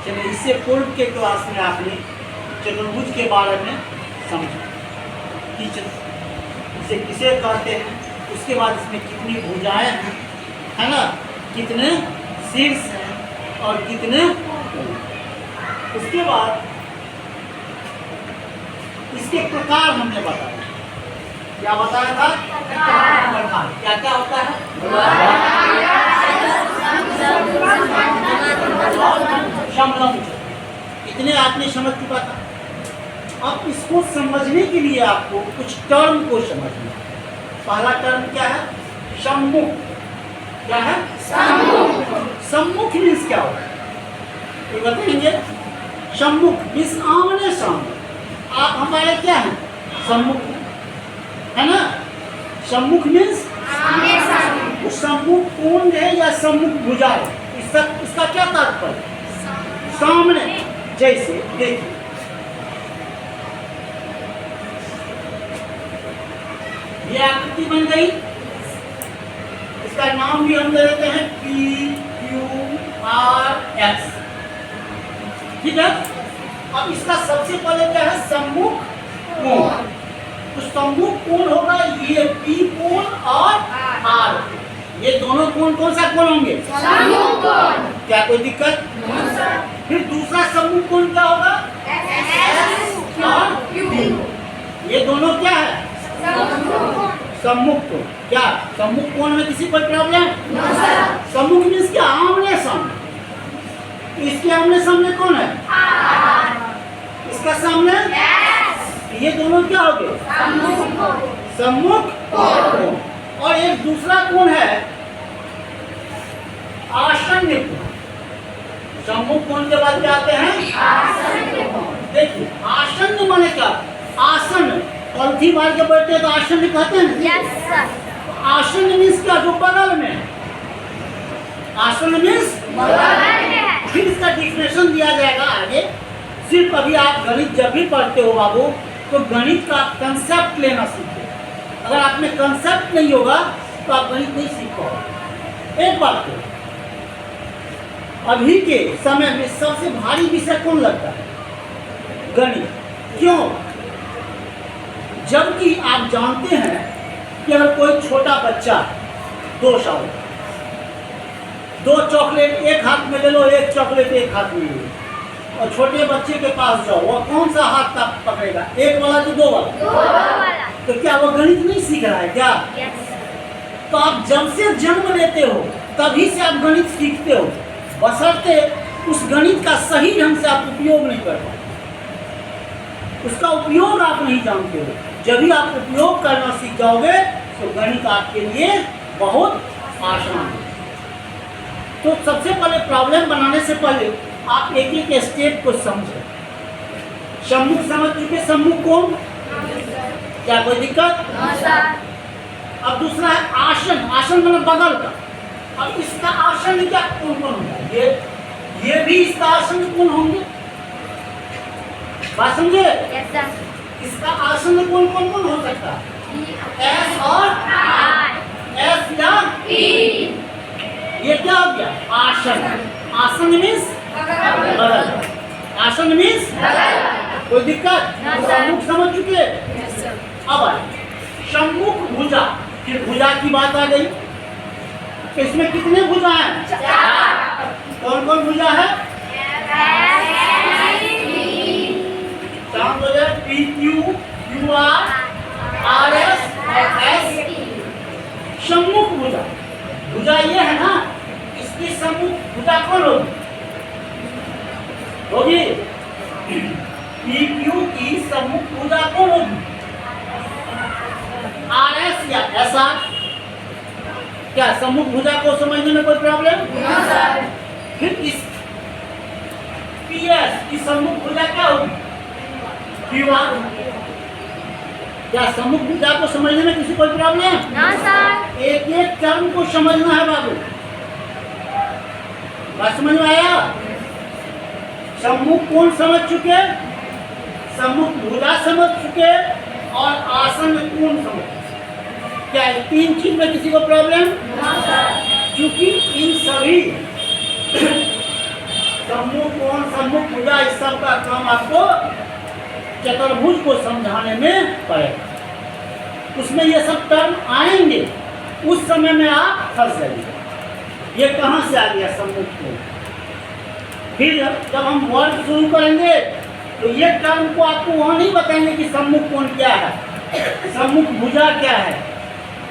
चलिए, इससे पूर्व के क्लास में आपने चतुर्भुज के बारे में समझा कि इसे किसे कहते हैं, उसके बाद इसमें कितनी भुजाएं हैं, है ना, कितने शीर्ष हैं और कितने कोण। उसके बाद इसके प्रकार हमने बताया। क्या बताया था? प्रकार। क्या क्या होता है? समलंब। इतने आपने समझ चुका था। अब इसको समझने के लिए आपको कुछ टर्म को समझना है। पहला टर्म क्या है? सम्मुख। क्या है? सम्मुख। सम्मुख मीन्स क्या होता है ये बताएंगे। सम्मुख मीन्स आमने सामने। आप हमारे क्या हैं? सम्मुख है ना। सम्मुख मीन्स वो सम्मुख कोण है या सम्मुख भुजा है, इसका क्या तात्पर्य? सामने। जैसे देखिए, ये आकृति बन गई। इसका नाम भी हम दे देते हैं PQRS। ठीक है। अब इसका सबसे पहले क्या है? सम्मुख कोण। तो सम्मुख कोण होगा ये P कोण और R। ये दोनों कोण कौन सा कोण होंगे? सम्मुख कोण। क्या कोई दिक्कत? फिर दूसरा सम्मुख कोण क्या होगा? S और Q। ये दोनों क्या है? सम्मुख कोण। क्या सम्मुख कोण में किसी कोई प्रॉब्लम? सम्मुख मीन्स क्या? आमने सामने। इसके आमने सामने कौन है? इसका सामने ये दोनों क्या हो गए? सम्मुख कोण। और एक दूसरा कोण है आसन्न कोण। सम्मुख कोण के बाद क्या आते हैं? आसन्न कोण। देखिए, आसन्न माने क्या? आसन पलथी मार के बैठते तो आसन्न कहते हैं। Yes sir. आसन्न मीन्स क्या? जो बगल में। आसन्न मीन्स बगल में। फिर इसका डिफिनेशन दिया जाएगा आगे। सिर्फ अभी आप गणित जब भी पढ़ते हो बाबू, तो गणित का कंसेप्ट लेना सीखो। अगर आप में कंसेप्ट नहीं होगा तो आप गणित नहीं सीख पाओगे। एक बात तो, अभी के समय में सबसे भारी विषय कौन लगता है? गणित। क्यों? जबकि आप जानते हैं कि अगर कोई छोटा बच्चा 2 साल, 2 चॉकलेट एक हाथ में ले लो, एक चॉकलेट एक हाथ में ले लो, और छोटे बच्चे के पास जाओ, वो कौन सा हाथ का पकड़ेगा? एक वाला कि 2 वाला? 2 वाला। तो क्या वो गणित नहीं सीख रहा है क्या? यस। तो आप जब से जन्म लेते हो तभी से आप गणित सीखते हो, बशर्ते उस गणित का सही ढंग से आप उपयोग नहीं कर पाते। उसका उपयोग आप नहीं जानते हो। जब भी आप उपयोग करना सीख जाओगे तो गणित आपके लिए बहुत आसान है। तो सबसे पहले प्रॉब्लम बनाने से पहले आप एक एक स्टेप को समझें। सम्मुख समझ चुके? सम्मुख कोण। क्या कोई दिक्कत? अब दूसरा है आसन। आसन मतलब बगल का। अब इसका आसन क्या कौन कौन होगा? ये भी इसका आसन कौन होंगे? बात समझे? yes, इसका आसन कौन कौन कौन हो सकता है? S और R। S या P। ये क्या हो गया? आसन। आसन मीन्स बगल। आसन मीन्स कोई दिक्कत? सम्मुख समझ चुके? अब आए सम्मुख भुजा। फिर भुजा की बात आ गई। इसमें कितने भुजा हैं? 4। कौन कौन भुजा है? शाम हो जाए PQR RS और S। सम्मुख भुजा। भुजा ये है ना, इसकी सम्मुख भुजा कौन होगी? PQ की सम्मुख भुजा कौन होगी? RS या SR। क्या सम्मुख भुजा को समझने में कोई प्रॉब्लम? No sir. फिर इस PS की सम्मुख भुजा क्या होगी? QR। क्या सम्मुख भुजा को समझने में किसी कोई प्रॉब्लम? ना सर। एक एक टर्म को समझना है बाबू। बात समझ में आया? सम्मुख कोण समझ चुके, सम्मुख भुजा समझ चुके और आसन कोण समझ चुके। क्या 3 चीज में किसी को प्रॉब्लम? ना सर। क्योंकि इन सभी सम्मुख कोण, सम्मुख भुजा, इस सब का काम आपको चतुर्भुज को समझाने में पड़ेगा। उसमें ये सब टर्म आएंगे, उस समय में आप फंस जाइए। ये कहाँ से आ गया सम्मुख कोण? फिर जब हम वर्ड शुरू करेंगे तो ये टर्म को आपको वहाँ नहीं बताएंगे कि सम्मुख कोण क्या है, सम्मुख भुजा क्या है,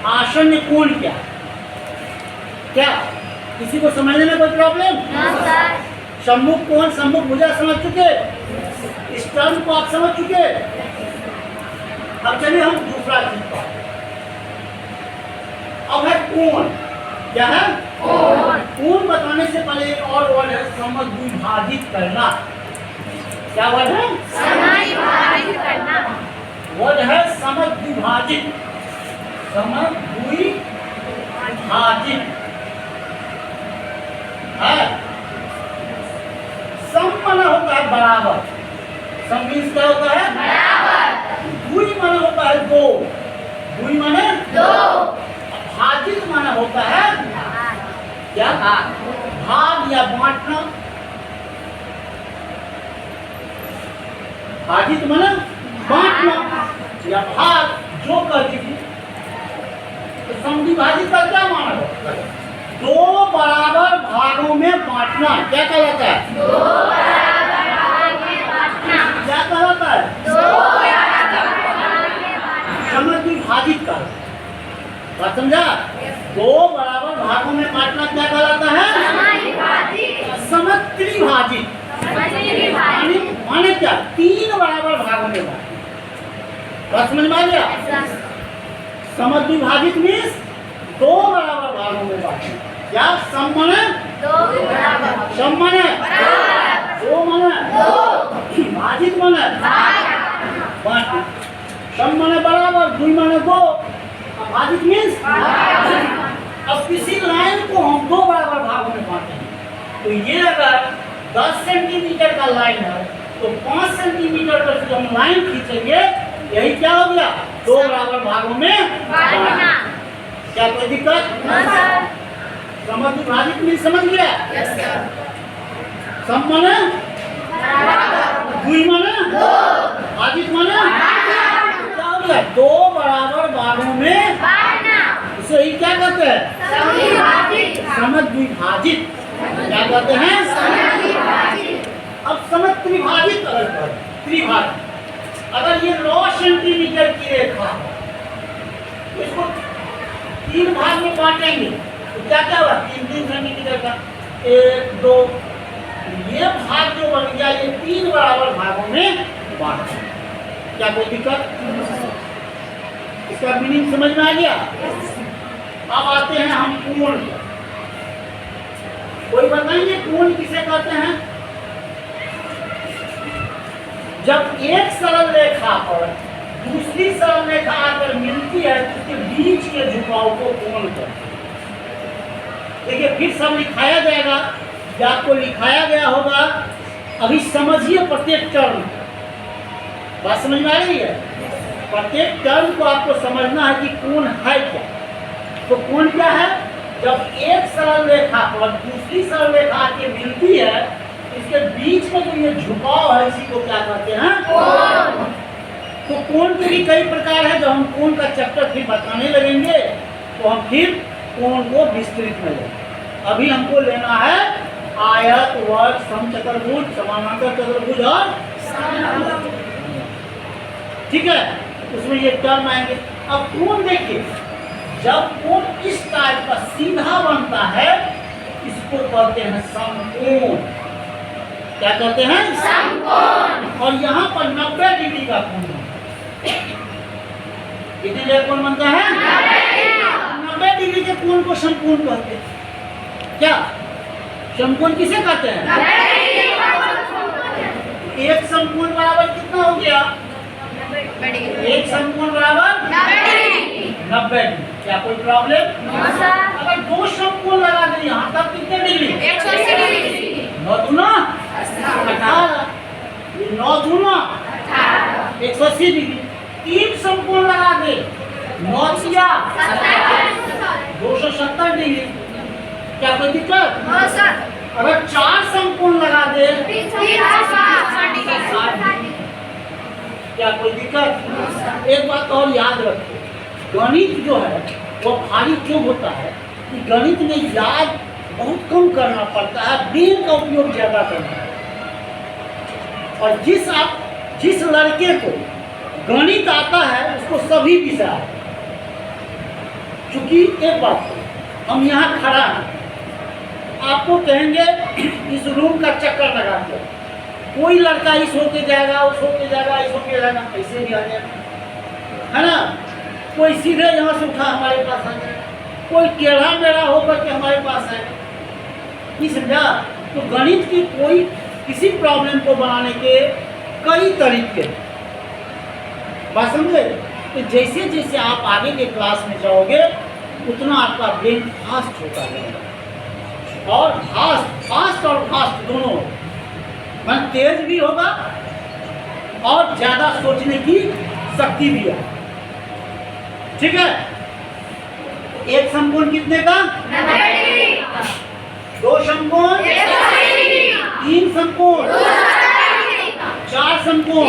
आसन्न कोण क्या है। क्या किसी को समझने में कोई प्रॉब्लम? सम्मुख कोण, सम्मुख भुजा समझ चुके? इस टर्म को आप समझ चुके? अब चलिए हम दूसरा चीज पर। अब है कोण। क्या है? कोण बताने से पहले एक और वर्ड है समद्विभाजित करना। क्या वर्ड है? समद्विभाजित करना। वर्ड है समद्विभाजित, समद्विभाजित है। सम माना होता है बराबर, सम मीन्स क्या होता है? बराबर। द्वि माना होता है दो, द्वि माने दो। भाजित माना होता है क्या? भाग या बांटना। भाजित माना बांटना या भाग, जो कर दीजिए। तो समद्विभाजित का क्या माना है? दो बराबर भागों में बांटना। क्या कहलाता है? दो बराबर भाग में बांटना। क्या कहलाता है? दो बराबर भाग में बांटना। समद्विभाजित का बात समझा? दो बराबर भागों में बांटना क्या कहलाता है? समद्विभाजित। समत्रिभाजित माने क्या? तीन बराबर भागों में बांटना। बात समझ में आ गया? समद्विभाजित मीन्स दो बराबर भागों में बांटना। क्या? सम माने दो बराबर। सम माने बराबर। दो माने दो। भाजित माने भाग। बांटना। सम माने बराबर, द्वि माने दो, भाजित मीन्स। अब किसी लाइन को हम दो बराबर भागों में बांटेंगे तो ये अगर 10 सेंटीमीटर का लाइन है तो 5 सेंटीमीटर पर जो हम लाइन खींचेंगे, यही क्या हो गया? दो बराबर भागों में बांटना। क्या कोई दिक्कत? समद्विभाजित मीन्स समझ गया? सम माने द्वि माने भाजित माने क्या हो गया? दो बराबर भागों में बांटना। इसे ही क्या कहते हैं? समद्विभाजित। समद्विभाजित। क्या कहते हैं? समद्विभाजित। अब समत्रिभाजित अगर त्रिभाजित, अगर ये 9 सेंटीमीटर की रेखा है तो इसको तीन भाग में बांटेंगे तो क्या क्या होगा? 3 सेंटीमीटर का, 1 2, ये भाग जो बन गया ये तीन बराबर भागों में बांट। क्या कोई दिक्कत? इसका मीनिंग समझ में आ गया? अब आते हैं हम कोण पर। कोई बताइए कोण किसे कहते हैं? जब एक सरल रेखा पर दूसरी सरल रेखा आकर मिलती है तो उसके बीच के झुकाव को कोण कहते हैं। देखिए फिर सब लिखाया जाएगा, या आपको लिखाया गया होगा। अभी समझिए प्रत्येक टर्म। बात समझ में आ रही है? प्रत्येक टर्म को आपको समझना है कि कोण है क्या। तो कोण क्या है? जब एक सरल रेखा पर दूसरी सरल रेखा आके मिलती है, इसके बीच में जो ये झुकाव है इसी को क्या कहते हैं? कोण। तो कोण के भी कई प्रकार है। जब हम कोण का चैप्टर फिर बताने लगेंगे तो हम फिर कोण को विस्तृत में लेंगे। अभी हमको लेना है आयत, वर्ग, समचतुर्भुज, समानांतर चतुर्भुज और ठीक है, उसमें ये टर्म आएंगे। अब कोण देखिए, जब कोण इस टाइप का सीधा बनता है इसको कहते हैं समकोण। क्या कहते हैं? समकोण। और यहाँ पर 90 डिग्री का कोण बनता है। कितने डिग्री कोण बनता है? 90 डिग्री के कोण को समकोण कहते हैं। क्या समकोण किसे कहते हैं? एक समकोण बराबर कितना हो गया? एक समकोण बराबर 90 डिग्री। क्या कोई प्रॉब्लम? अगर दो समकोण लगा दें यहाँ तक कितने डिग्री? 180 डिग्री। 9 दूना 18, 9 दूना 180 डिग्री। तीन समकोण लगा दे, 9 या 270 डिग्री। क्या कोई दिक्कत? अगर 4 समकोण लगा क्या कोई दिक्कत? एक बात और याद रखो, गणित जो है वो भारी क्यों होता है कि गणित में याद बहुत कम करना पड़ता है, ब्रेन का उपयोग ज़्यादा करना है। और जिस लड़के को गणित आता है उसको सभी विषय आता है। चूंकि एक बात हम यहाँ खड़ा हैं, आपको कहेंगे इस रूम का चक्कर लगा दो, कोई लड़का इस होके जाएगा, उस होके जाएगा, इस होके जाएगा, ऐसे भी आ जाएगा, है ना। कोई सीधे यहाँ से उठा हमारे पास आ जाएगा, कोई टेढ़ा मेढ़ा होकर के हमारे पास आएगा, नहीं समझा। तो गणित की कोई किसी प्रॉब्लम को बनाने के कई तरीके, बात समझे। तो जैसे जैसे आप आगे के क्लास में जाओगे उतना आपका ब्रेन फास्ट होता रहेगा, और फास्ट और फास्ट दोनों, मन तेज भी होगा और ज़्यादा सोचने की शक्ति भी है। ठीक है। एक समकोण कितने का? 90 डिग्री। 2 समकोण, 3 समकोण, 4 समकोण।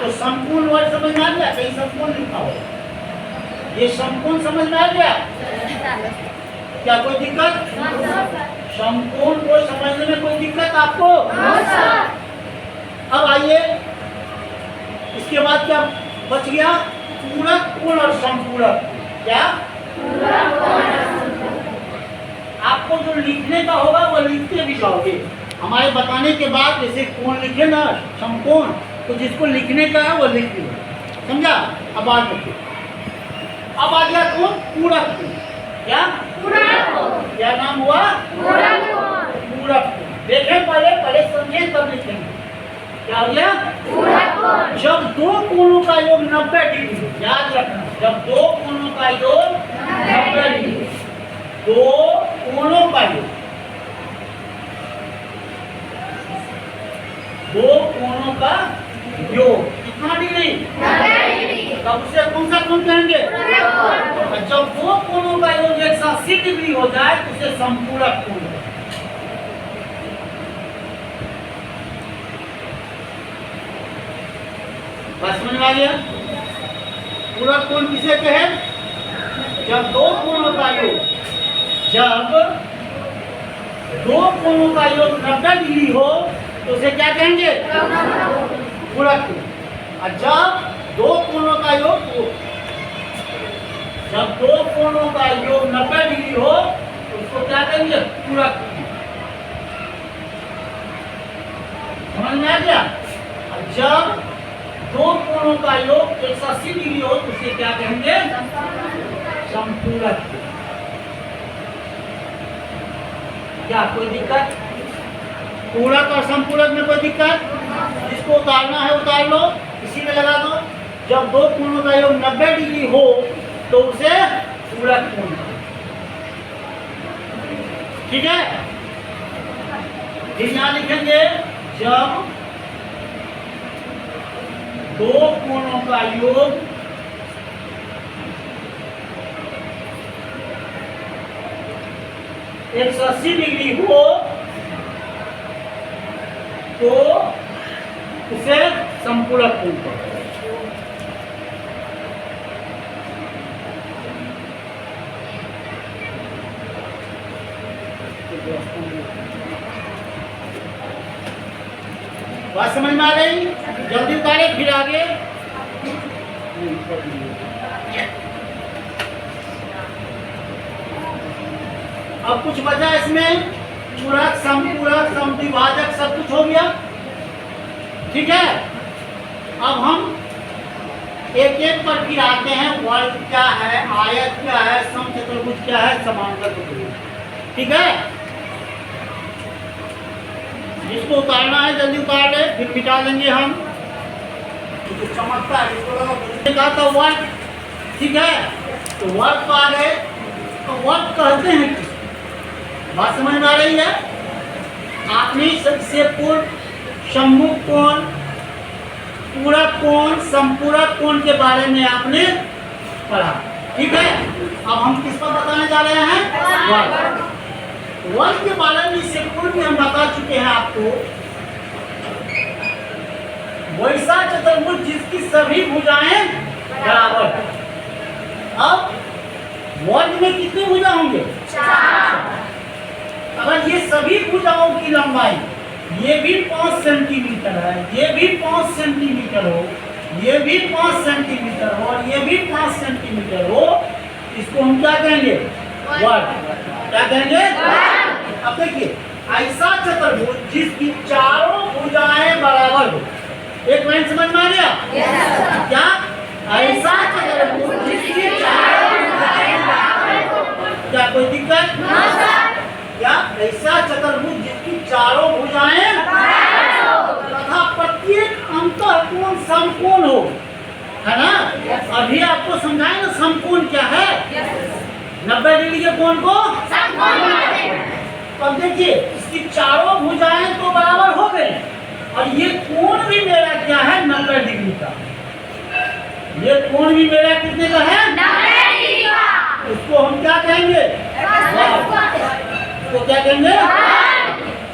तो समकोण वर्ड समझ में आ गया? कहीं समकोण लिखा हो, ये समकोण समझ में आ गया? क्या कोई दिक्कत? समकोण को समझने में कोई दिक्कत आपको? अब आइए, इसके बाद क्या बच गया? पूरक कोण और संपूरक। क्या? आपको जो लिखने का होगा वो लिखते भी जाओगे, हमारे बताने के बाद। जैसे कोण लिखे ना, समकोण, तो जिसको लिखने का है वो लिख लो, समझा। अब बात देखिए, अब आ गया कौन? पूरक कोण। क्या? क्या नाम हुआ? पूरक कोण। देखें पहले समझे तब लिखेंगे। क्या हो गया? पूरक कोण। जब दो कोणों का योग 90 डिग्री, याद रखना, जब दो कोणों का योग 90 डिग्री, दो कोणों का योग, दो कोणों का योग कितना डिग्री? 90 डिग्री। तब उसे कौन सा कोण कहेंगे? जब दो कोणों का योग 180 डिग्री हो जाए तो उसे संपूरक कोण। बात समझ में आ गया? पूरक कोण किसे कहे? जब दो कोणों का योग, जब दो कोणों का योग 90 डिग्री हो तो उसे क्या कहेंगे? पूरक कोण। और जब दो कोणों का योग, जब दो कोणों का योग 90 डिग्री हो तो उसको क्या कहेंगे? पूरक कोण। समझ में आ गया? और जब दो कोणों का योग 180 डिग्री हो तो उसे क्या कहेंगे? संपूरक। क्या कोई दिक्कत? पूरक और संपूरक में कोई दिक्कत? जिसको उतारना है उतार लो, इसी में लगा दो। जब दो कोणों का योग 90 डिग्री हो तो उसे पूरक कोण। ठीक है। फिर यहाँ लिखेंगे, जब दो कोणों का योग 180 डिग्री हो तो उसे संपूरक कोण कहते हैं। बात समझ में आ गई? जल्दी उतारे फिर आगे। अब कुछ बचा इसमें? पूरक, संपूरक, समद्विभाजक सब कुछ हो गया। ठीक है। अब हम एक एक पर फिर आते हैं। वर्ग क्या है, आयत क्या है, समचतुर्भुज क्या है, समांतर चतुर्भुज। ठीक है। जिसको उतारना है जल्दी उतार ले, फिर मिटा देंगे हम। तो चमकता है, इसको कहा था वर्ग। ठीक है। तो वर्ग आ गए, तो वर्ग कहते हैं कि, बात समझ में आ रही है? आपने सबसे पूर्व सम्मुख कोण, पूरक कोण, संपूरक कोण के बारे में आपने पढ़ा। ठीक है। अब हम किस पर बताने जा रहे हैं? वर्ग। वर्ग के बारे में इससे पूर्व हम बता चुके हैं आपको। वैसा चतुर्भुज जिसकी सभी भुजाएं बराबर है। अब वर्ग में कितनी भुजा होंगे? अगर ये सभी भुजाओं की लंबाई ये भी 5 सेंटीमीटर है, ये भी 5 सेंटीमीटर हो, ये भी 5 सेंटीमीटर हो और ये भी 5 सेंटीमीटर हो, इसको हम क्या कहेंगे? वर्ग। क्या कहेंगे? अब देखिए, ऐसा चतुर्भुज जिसकी चारों भुजाएं बराबर हो। एक लाइन समझ में आ गया? क्या ऐसा चतुर्भुज जिसकी चारों भुजाएं बराबर हो? क्या कोई दिक्कत? क्या ऐसा चतुर्भुज जिसकी चारों भुजाएं तथा प्रत्येक अंतःकोण समकोण हो, है ना? अभी आपको समझाएं ना समकोण क्या है। 90 डिग्री के कोण को अब देखिए, इसकी चारों भुजाएं तो बराबर हो गई और ये कोण भी मेरा क्या है? 90 डिग्री का। ये कोण भी मेरा कितने का है? 90 डिग्री का। उसको हम क्या कहेंगे? तो क्या कहेंगे?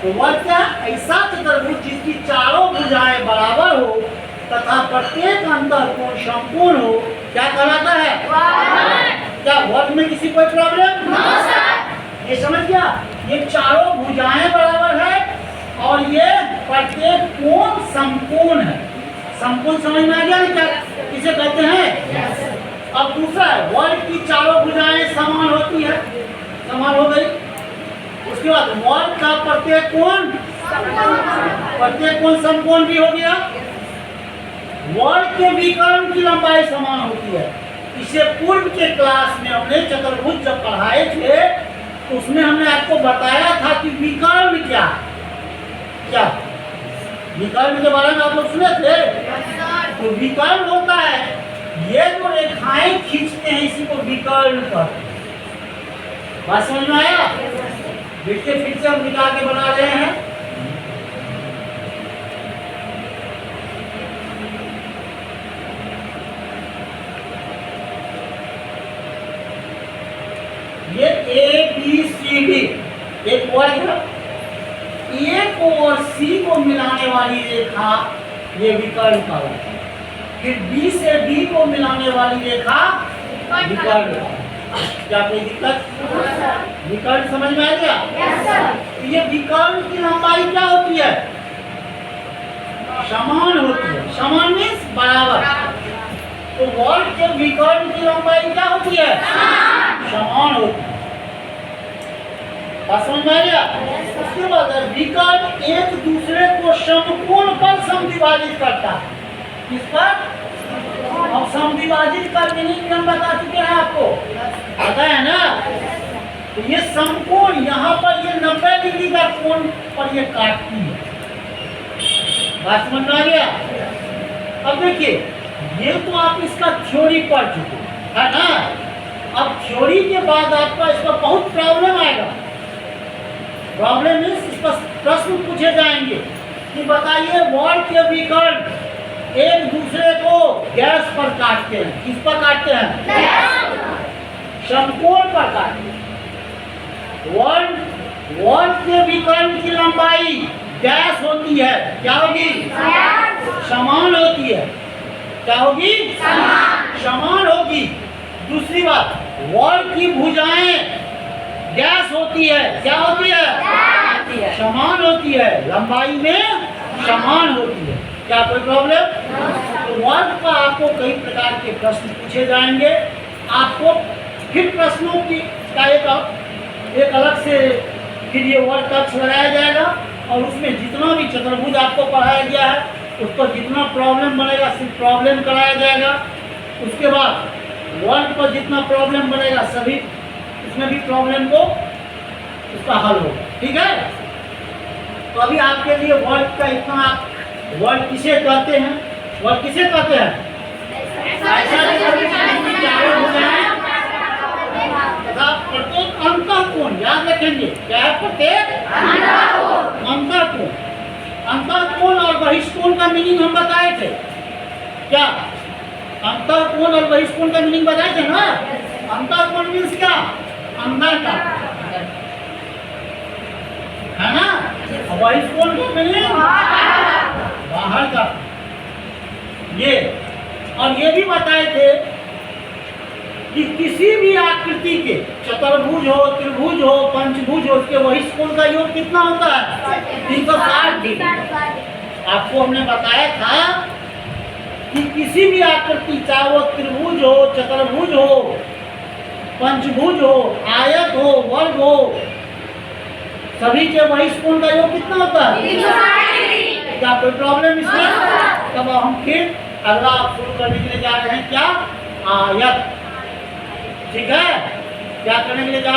तो वर्ग क्या? ऐसा चतुर्भुज जिसकी चारों भुजाएं बराबर हो तथा प्रत्येक अंतःकोण समकोण हो, क्या कहलाता है? क्या वर्ग में किसी कोई प्रॉब्लम? ये समझ गया? ये चारों भुजाएं बराबर है और ये प्रत्येक कोण समकोण है। समकोण समझ में आ गया ना क्या किसे कहते हैं? अब दूसरा है, वर्ग की चारों भुजाएं समान होती है, समान हो गई। उसके बाद वर्ग का प्रत्येक कोण समकोण भी हो गया। वर्ग के विकर्ण की लंबाई समान होती है। इससे पूर्व के क्लास में हमने चतुर्भुज जब पढ़ाए थे तो उसमें हमने आपको बताया था कि विकर्ण क्या क्या विकर्ण के बारे में आप लोग सुने थे। तो विकर्ण होता है ये जो रेखाएं खींचते हैं, इसी को विकर्ण कहते हैं। बात समझ में आया? देखिए, फिर से हम मिला के बना रहे हैं। ये ABCD एक वर्ग है। A को और C को मिलाने वाली रेखा ये विकर्ण कहलाती है। फिर B से D को मिलाने वाली रेखा विकर्ण। क्या कोई दिक्कत? विकर्ण समझ में आ गया? तो ये विकर्ण की लंबाई क्या होती है? समान होती है। समान मीन्स बराबर। तो वर्ग के विकर्ण की लंबाई क्या होती है? समान होती है। बात समझ में आ गया? उसके बाद विकर्ण एक दूसरे को समकोण पर समद्विभाजित करता है। किस पर? अब समद्विभाजित का मीनिंग हम बता चुके हैं आपको, पता है ना? तो ये समकोण यहाँ पर ये 90 डिग्री का कोण पर ये काटती है। बात समझ में आ गया? अब देखिए, ये तो आप इसका थ्योरी पढ़ चुके है ना। अब थ्योरी के बाद आपका इसका बहुत प्रॉब्लम आएगा। प्रॉब्लम मीन्स इस पर प्रश्न पूछे जाएंगे कि बताइए वर्ग के विकर्ण एक दूसरे को गैस पर काटते हैं। किस पर काटते हैं? समकोण पर काटते हैं। वर्ग के विकर्ण की लंबाई गैस होती है। क्या होगी? समान होती है। क्या होगी? समान होगी। दूसरी बात, वर्ग की भुजाएं गैस होती है। क्या होती है? समान होती है। लंबाई में समान होती है। क्या कोई प्रॉब्लम? तो वर्ग का आपको कई प्रकार के प्रश्न पूछे जाएंगे। आपको फिर प्रश्नों की का एक अलग से फिर ये वर्ग का अक्ष लगाया जाएगा और उसमें जितना भी चतुर्भुज आपको पढ़ाया गया है उस पर जितना प्रॉब्लम बनेगा सिर्फ प्रॉब्लम कराया जाएगा। उसके बाद वर्ग पर जितना प्रॉब्लम बनेगा सभी उसमें भी प्रॉब्लम को उसका हल होगा। ठीक है? तो अभी आपके लिए वर्ग का इतना, वर्ग किसे कहते हैं? वर्ग किसे कहते हैं? तथा प्रत्येक अंतःकोण, याद रखेंगे क्या है? प्रत्येक अंतःकोण। अंतःकोण और बहिष्कोण का मीनिंग हम बताए थे। क्या अंतःकोण और बहिष्कोण का मीनिंग बताए थे ना? अंतःकोण मीन्स क्या? अंदर का, है ना? और बहिष्कोण का मीनिंग बाहर का। ये और ये भी बताए थे कि किसी भी आकृति के चतुर्भुज हो, त्रिभुज हो, पंचभुज हो, उसके बहिष्कोण का योग कितना होता है? 360 डिग्री। आपको हमने बताया था कि किसी भी आकृति, चाहे वो त्रिभुज हो, चतुर्भुज हो, पंचभुज हो, आयत हो, वर्ग हो, सभी के बहिष्कोण का योग कितना होता है? 360 डिग्री। क्या कोई प्रॉब्लम इसमें? तब हम फिर अगला शुरू करने के लिए जा रहे हैं क्या? आयत। ठीक है, क्या करने के लिए जा